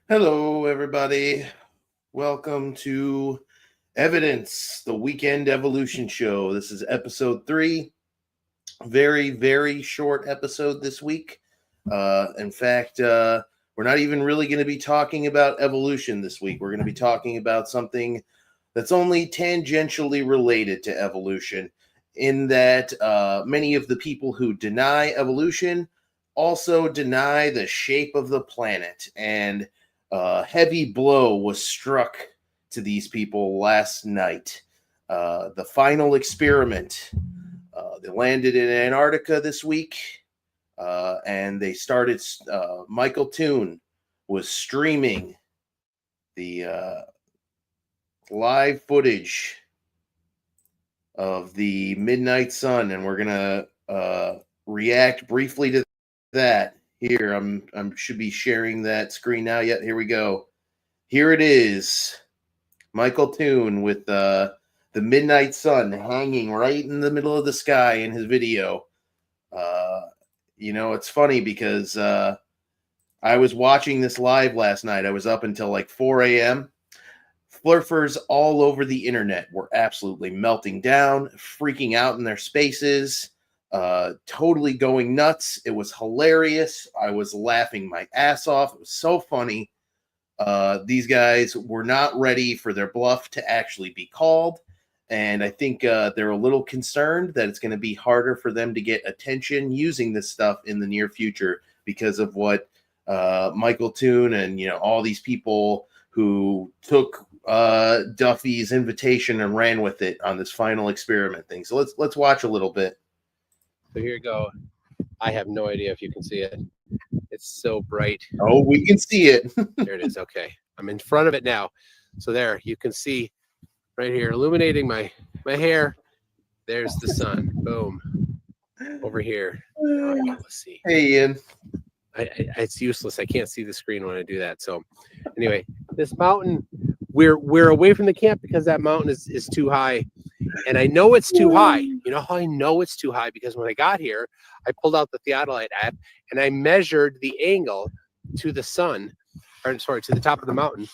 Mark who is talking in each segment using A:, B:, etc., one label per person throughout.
A: Hello, everybody. Welcome to Evidence, the Weekend Evolution Show. This is episode 3. Very, very short episode this week. In fact, we're not even really going to be talking about evolution this week. We're going to be talking about something that's only tangentially related to evolution, in that many of the people who deny evolution also deny the shape of the planet. And heavy blow was struck to these people last night. The final experiment. They landed in Antarctica this week, and they started. Michael Toon was streaming the live footage of the midnight sun, and we're gonna react briefly to that. Here, I'm should be sharing that screen now. Yet, here we go. Here it is, Michael Toon with the midnight sun hanging right in the middle of the sky in his video. It's funny because I was watching this live last night. I was up until like 4 a.m. Flerfers all over the internet were absolutely melting down, freaking out in their spaces. Totally going nuts. It was hilarious. I was laughing my ass off. It was so funny. These guys were not ready for their bluff to actually be called, and I think they're a little concerned that it's going to be harder for them to get attention using this stuff in the near future because of what Michael Toon and all these people who took Duffy's invitation and ran with it on this final experiment thing. So let's watch a little bit.
B: So here you go. I have no idea if you can see it. It's so bright.
A: Oh, we can see it.
B: There it is. Okay. I'm in front of it now. So there, you can see right here, illuminating my hair. There's the sun. Boom. Over here. Let's see.
A: Hey, Ian.
B: It's useless. I can't see the screen when I do that. So anyway, this mountain, we're away from the camp because that mountain is too high. And I know it's too high. You know how I know it's too high? Because when I got here, I pulled out the theodolite app and I measured the angle to the sun, or sorry, to the top of the mountain.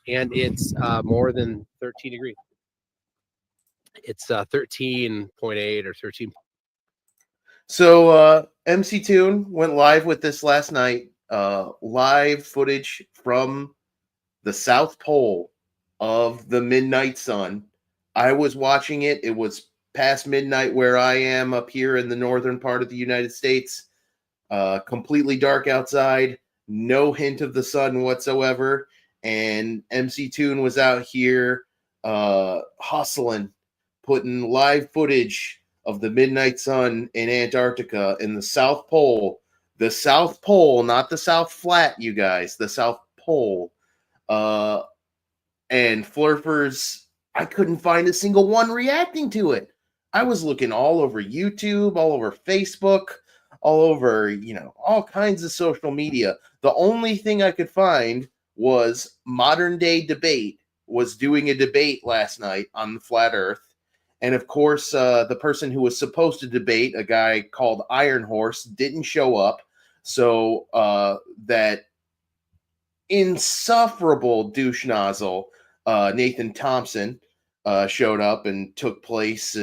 B: And it's more than 13 degrees. It's 13.8 or 13.
A: So MC Toon went live with this last night. Live footage from the South Pole of the midnight sun. I was watching it. It was past midnight where I am up here in the northern part of the United States. Completely dark outside. No hint of the sun whatsoever. And MC Toon was out here hustling, putting live footage of the midnight sun in Antarctica in the South Pole. The South Pole, not the South Flat, you guys. The South Pole. And Flerfers, I couldn't find a single one reacting to it. I was looking all over YouTube, all over Facebook, all over, all kinds of social media. The only thing I could find was Modern Day Debate was doing a debate last night on the Flat Earth. And of course, the person who was supposed to debate, a guy called Iron Horse, didn't show up. So that insufferable douche nozzle, Nathan Thompson, showed up and took the place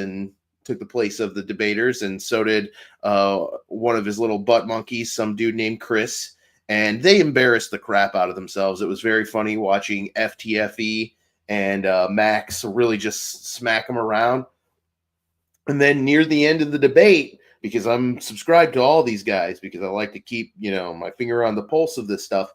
A: of the debaters, and so did one of his little butt monkeys, some dude named Chris, and they embarrassed the crap out of themselves. It was very funny watching FTFE and Max really just smack them around. And then near the end of the debate, because I'm subscribed to all these guys because I like to keep my finger on the pulse of this stuff,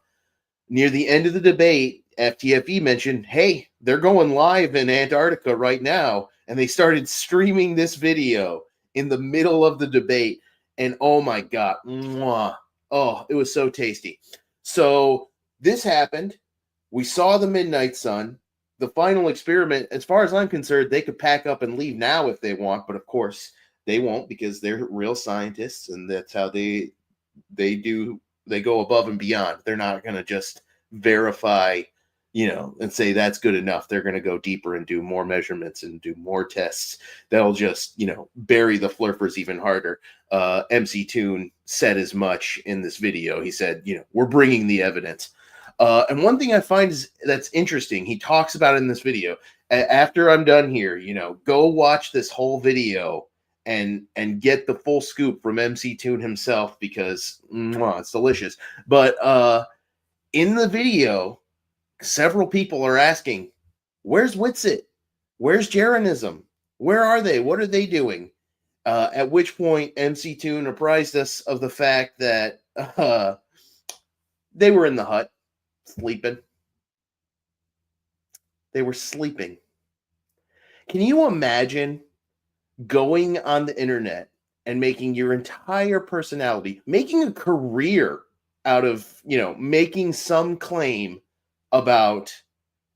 A: near the end of the debate, FTFE mentioned, hey, they're going live in Antarctica right now. And they started streaming this video in the middle of the debate. And oh my God. Mwah. Oh, it was so tasty. So this happened. We saw the midnight sun. The final experiment, as far as I'm concerned, they could pack up and leave now if they want. But of course, they won't because they're real scientists. And that's how they go above and beyond. They're not going to just verify and say that's good enough. They're going to go deeper and do more measurements and do more tests. That'll just, bury the Flerfers even harder. MC Toon said as much in this video. He said, we're bringing the evidence. And one thing I find that's interesting, he talks about in this video. After I'm done here, go watch this whole video and get the full scoop from MC Toon himself, because it's delicious. But in the video, several people are asking, "Where's Witsit? Where's Jeranism? Where are they? What are they doing?" At which point, MC Toon apprised us of the fact that they were in the hut, sleeping. They were sleeping. Can you imagine going on the internet and making your entire personality, making a career out of, making some claim about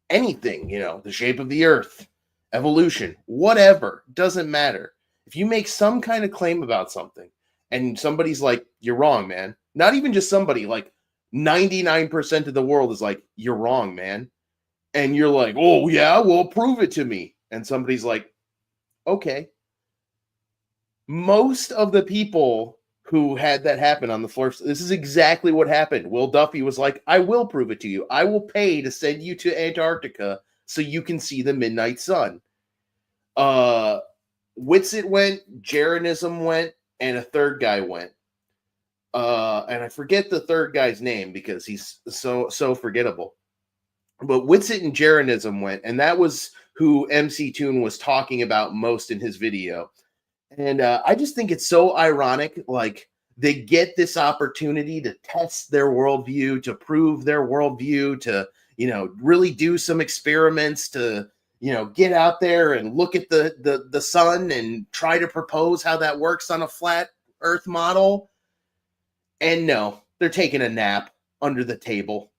A: anything, the shape of the earth, evolution, whatever, doesn't matter. If you make some kind of claim about something and somebody's like, "You're wrong, man." Not even just somebody, like 99% of the world is like, "You're wrong, man." And you're like, "Oh yeah, well, prove it to me." And somebody's like, "Okay." Most of the people who had that happen on the Flerf, this is exactly what happened. Will Duffy was like, "I will prove it to you. I will pay to send you to Antarctica so you can see the midnight sun." Witsit went, Jeranism went, and a third guy went. And I forget the third guy's name because he's so forgettable. But Witsit and Jeranism went, and that was who MC Toon was talking about most in his video. And I just think it's so ironic. Like, they get this opportunity to test their worldview, to prove their worldview, to, really do some experiments, to, get out there and look at the sun and try to propose how that works on a flat earth model. And no, they're taking a nap under the table.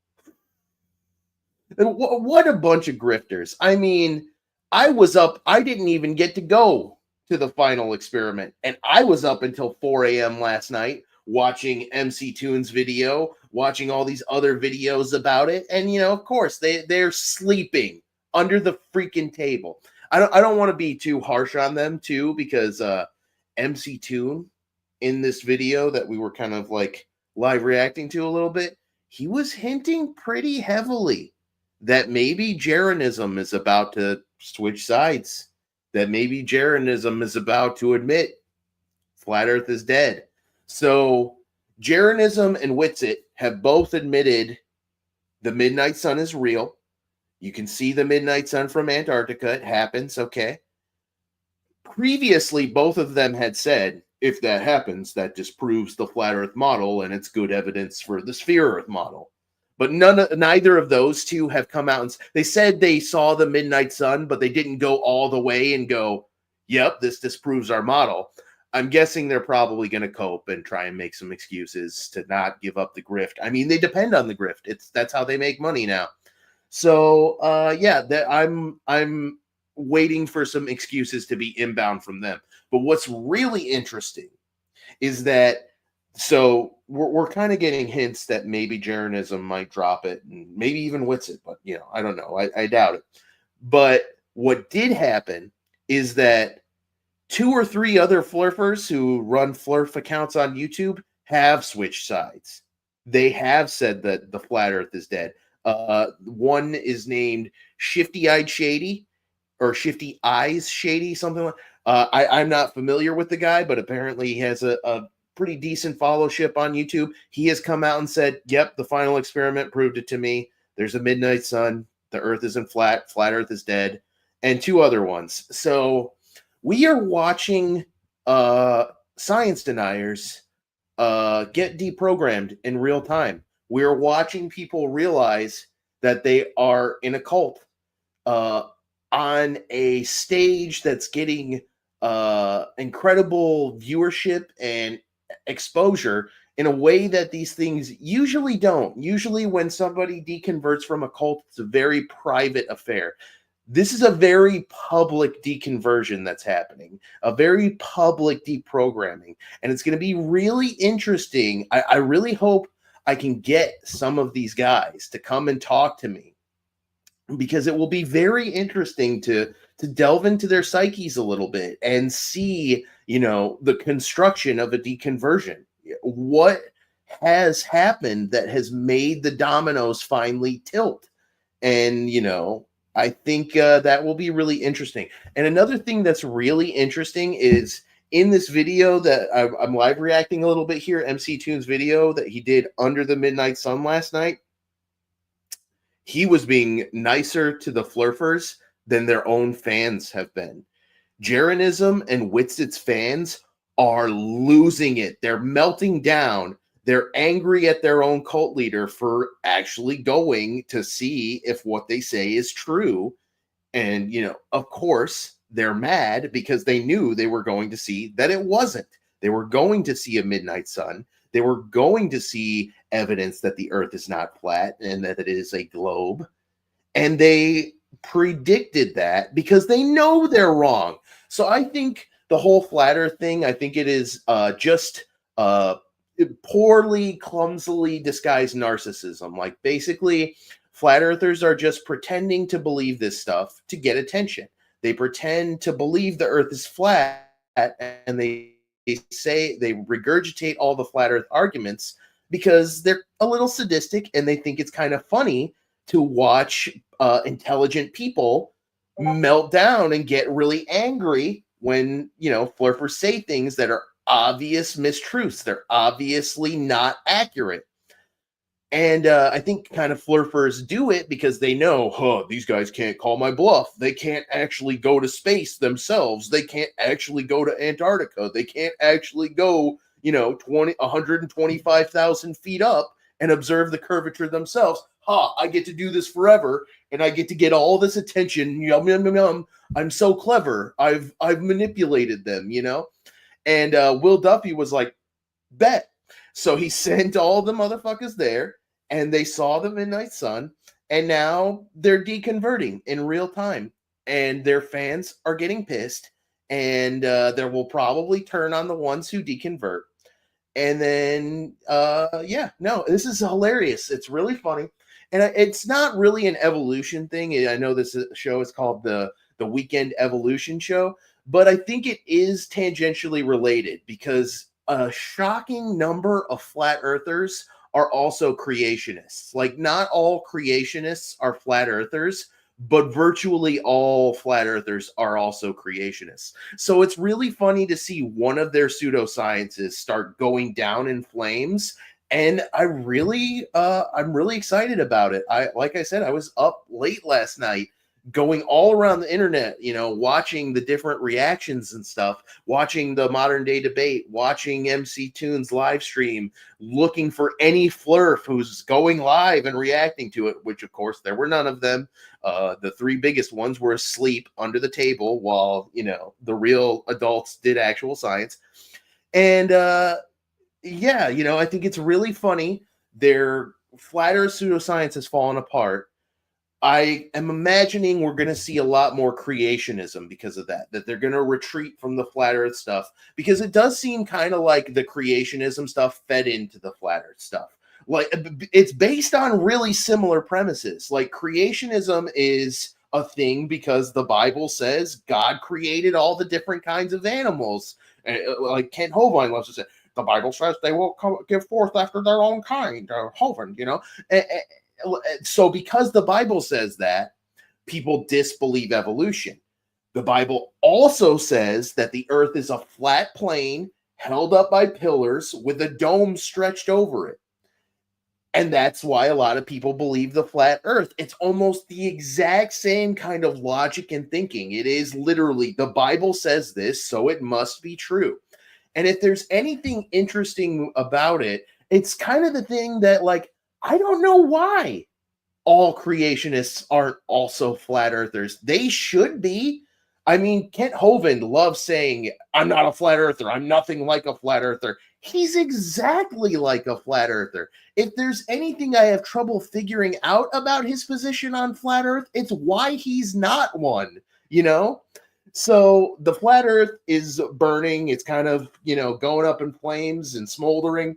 A: And what a bunch of grifters. I mean, I was up, I didn't even get to go to the final experiment. And I was up until 4 a.m. last night watching MC Toon's video, watching all these other videos about it. And, of course, they're sleeping under the freaking table. I don't want to be too harsh on them, too, because MC Toon in this video that we were kind of like live reacting to a little bit, he was hinting pretty heavily that maybe Jeranism is about to switch sides, that maybe Jeranism is about to admit flat earth is dead. So Jeranism and Witsit have both admitted the midnight sun is real. You can see the midnight sun from Antarctica. It happens, okay? Previously, both of them had said, if that happens, that disproves the flat earth model and it's good evidence for the sphere earth model. But neither of those two have come out and they said they saw the midnight sun, but they didn't go all the way and go, "Yep, this disproves our model." I'm guessing they're probably going to cope and try and make some excuses to not give up the grift. I mean, they depend on the grift. That's how they make money now. So I'm waiting for some excuses to be inbound from them. But what's really interesting is that, so we're kind of getting hints that maybe Jeranism might drop it, and maybe even Witsit, but I don't know. I doubt it. But what did happen is that 2 or 3 other Flerfers who run Flerf accounts on YouTube have switched sides. They have said that the flat earth is dead. One is named Shifty Eyed Shady, or Shifty Eyes Shady, something like. I'm not familiar with the guy, but apparently he has a pretty decent followership on YouTube. He has come out and said, "Yep, the final experiment proved it to me. There's a midnight sun. The earth isn't flat. Flat earth is dead." And 2 other ones. So we are watching science deniers get deprogrammed in real time. We're watching people realize that they are in a cult on a stage that's getting incredible viewership and exposure in a way that these things usually don't. Usually when somebody deconverts from a cult, it's a very private affair. This is a very public deconversion that's happening, a very public deprogramming, and it's going to be really interesting. I really hope I can get some of these guys to come and talk to me, because it will be very interesting to delve into their psyches a little bit and see, the construction of a deconversion. What has happened that has made the dominoes finally tilt. And, I think that will be really interesting. And another thing that's really interesting is in this video that I'm live reacting a little bit here, MC Tune's video that he did under the midnight sun last night. He was being nicer to the Flerfers than their own fans have been. Jeranism and Witset's fans are losing it. They're melting down. They're angry at their own cult leader for actually going to see if what they say is true. And, of course, they're mad because they knew they were going to see that it wasn't. They were going to see a midnight sun. They were going to see evidence that the earth is not flat and that it is a globe. And they predicted that because they know they're wrong. So I think the whole flat earth thing, I think it is just poorly, clumsily disguised narcissism. Like, basically, flat earthers are just pretending to believe this stuff to get attention. They pretend to believe the earth is flat, and they say they regurgitate all the flat earth arguments because they're a little sadistic and they think it's kind of funny to watch intelligent people melt down and get really angry when, Flerfers say things that are obvious mistruths. They're obviously not accurate. And I think kind of Flerfers do it because they know, these guys can't call my bluff. They can't actually go to space themselves. They can't actually go to Antarctica. They can't actually go, 125,000 feet up and observe the curvature themselves. I get to do this forever, and I get to get all this attention. Yum, yum, yum, yum. I'm so clever. I've manipulated them, And Will Duffy was like, bet. So he sent all the motherfuckers there, and they saw the midnight sun, and now they're deconverting in real time, and their fans are getting pissed, and there will probably turn on the ones who deconvert. And then, this is hilarious. It's really funny. And it's not really an evolution thing. I know this show is called the Weekend Evolution Show, but I think it is tangentially related because a shocking number of flat earthers are also creationists. Like, not all creationists are flat earthers, but virtually all flat earthers are also creationists. So it's really funny to see one of their pseudosciences start going down in flames. And I'm really excited about it. Like I said, I was up late last night going all around the internet, watching the different reactions and stuff, watching the modern day debate, watching MC Tune's live stream, looking for any Flerf who's going live and reacting to it, which of course there were none of them. The three biggest ones were asleep under the table while, the real adults did actual science. And I think it's really funny. Their flat earth pseudoscience has fallen apart. I am imagining we're going to see a lot more creationism because of that they're going to retreat from the flat earth stuff, because it does seem kind of like the creationism stuff fed into the flat earth stuff. Like, it's based on really similar premises. Like, creationism is a thing because the Bible says God created all the different kinds of animals. Like Kent Hovind loves to say, the Bible says they will give forth after their own kind. Hovind, So because the Bible says that, people disbelieve evolution. The Bible also says that the earth is a flat plane held up by pillars with a dome stretched over it. And that's why a lot of people believe the flat earth. It's almost the exact same kind of logic and thinking. It is literally, the Bible says this, so it must be true. And if there's anything interesting about it, it's kind of the thing that, like, I don't know why all creationists aren't also flat earthers. They should be. I mean, Kent Hovind loves saying, I'm not a flat earther. I'm nothing like a flat earther. He's exactly like a flat earther. If there's anything I have trouble figuring out about his position on flat earth, it's why he's not one, So the flat earth is burning. It's kind of, going up in flames and smoldering.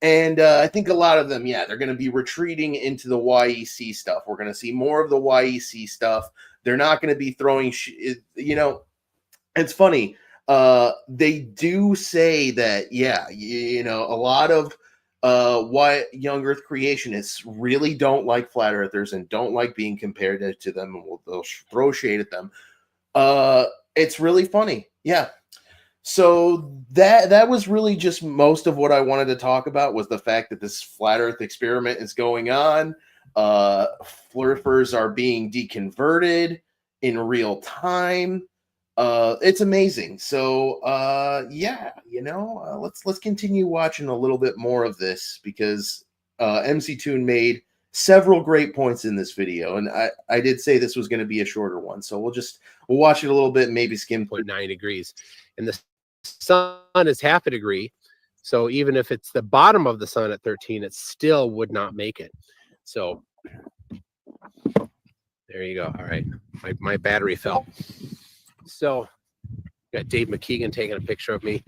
A: And I think a lot of them, they're going to be retreating into the YEC stuff. We're going to see more of the YEC stuff. They're not going to be throwing, it's funny. They do say that, a lot of why young Earth creationists really don't like flat earthers and don't like being compared to them, and they'll throw shade at them. It's really funny. Yeah. So that was really just most of what I wanted to talk about, was the fact that this flat Earth experiment is going on. Flerfers are being deconverted in real time. It's amazing. So yeah, let's continue watching a little bit more of this, because MC Toon made several great points in this video, and I did say this was going to be a shorter one, so we'll watch it a little bit, maybe skim
B: 0.9 degrees, and the sun is half a degree, so even if it's the bottom of the sun at 13, it still would not make it. So there you go. All right, my battery fell. So got Dave McKeegan taking a picture of me.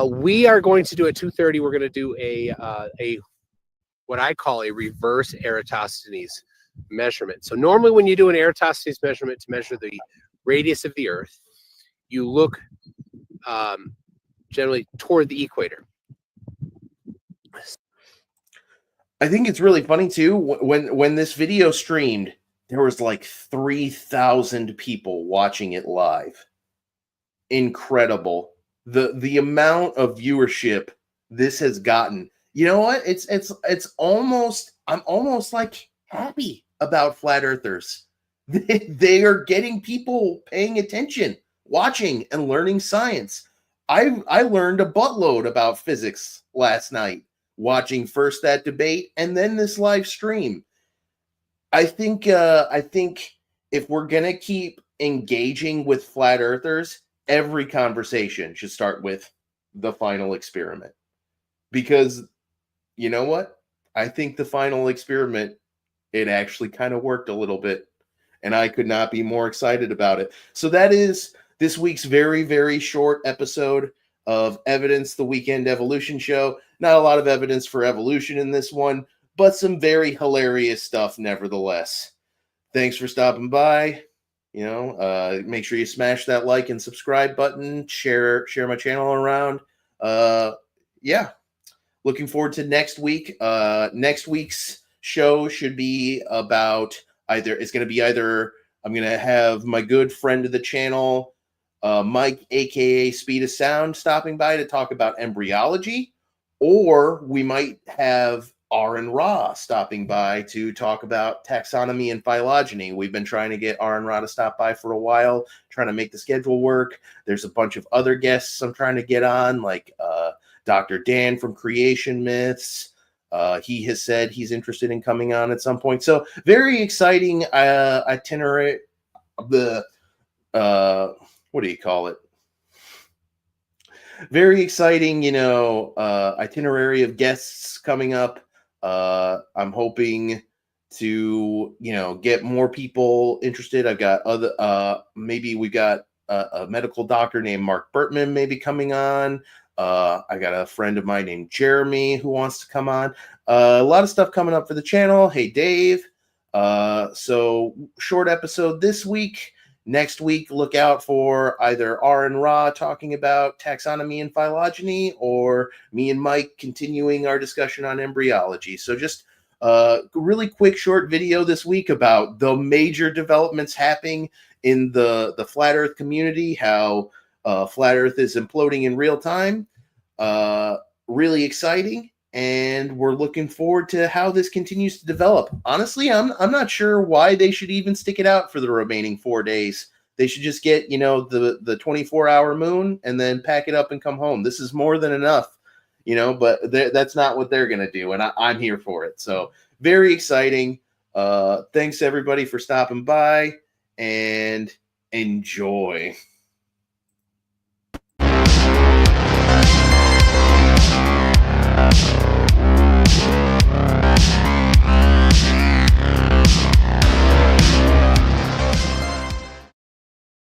B: We are going to do at 2:30. We're going to do a what I call a reverse Eratosthenes measurement. So normally when you do an Eratosthenes measurement to measure the radius of the Earth, you look generally toward the equator.
A: I think it's really funny too, when this video streamed, there was like 3,000 people watching it live. Incredible. The amount of viewership this has gotten. You know what? It's almost, I'm almost like happy about flat earthers. They are getting people paying attention, watching and learning science. I learned a buttload about physics last night, watching first that debate and then this live stream. I think if we're gonna keep engaging with flat earthers, every conversation should start with the final experiment. Because you know what? I think the final experiment, it actually kind of worked a little bit, and I could not be more excited about it. So that is this week's very, very short episode of Evidence, the Weekend Evolution Show. Not a lot of evidence for evolution in this one, but some very hilarious stuff nevertheless. Thanks for stopping by. Make sure you smash that like and subscribe button. Share my channel around. Yeah. Looking forward to next week. Next week's show should be about I'm going to have my good friend of the channel, Mike, aka Speed of Sound, stopping by to talk about embryology, or we might have Aaron Ra stopping by to talk about taxonomy and phylogeny. We've been trying to get Aaron Ra to stop by for a while, trying to make the schedule work. There's a bunch of other guests I'm trying to get on, like Dr. Dan from Creation Myths. He has said he's interested in coming on at some point. So very exciting itinerary. What do you call it? Very exciting, itinerary of guests coming up. I'm hoping to, get more people interested. I've got maybe we got a medical doctor named Mark Burtman maybe coming on. I got a friend of mine named Jeremy who wants to come on. A lot of stuff coming up for the channel. Hey, Dave. So short episode this week. Next week, look out for either R and Ra talking about taxonomy and phylogeny, or me and Mike continuing our discussion on embryology. So just a really quick short video this week about the major developments happening in the flat Earth community, how flat Earth is imploding in real time. Really exciting, and we're looking forward to how this continues to develop. Honestly, I'm not sure why they should even stick it out for the remaining 4 days. They should just get, the 24-hour moon and then pack it up and come home. This is more than enough, but that's not what they're going to do, and I'm here for it. So very exciting. Thanks, everybody, for stopping by, and enjoy.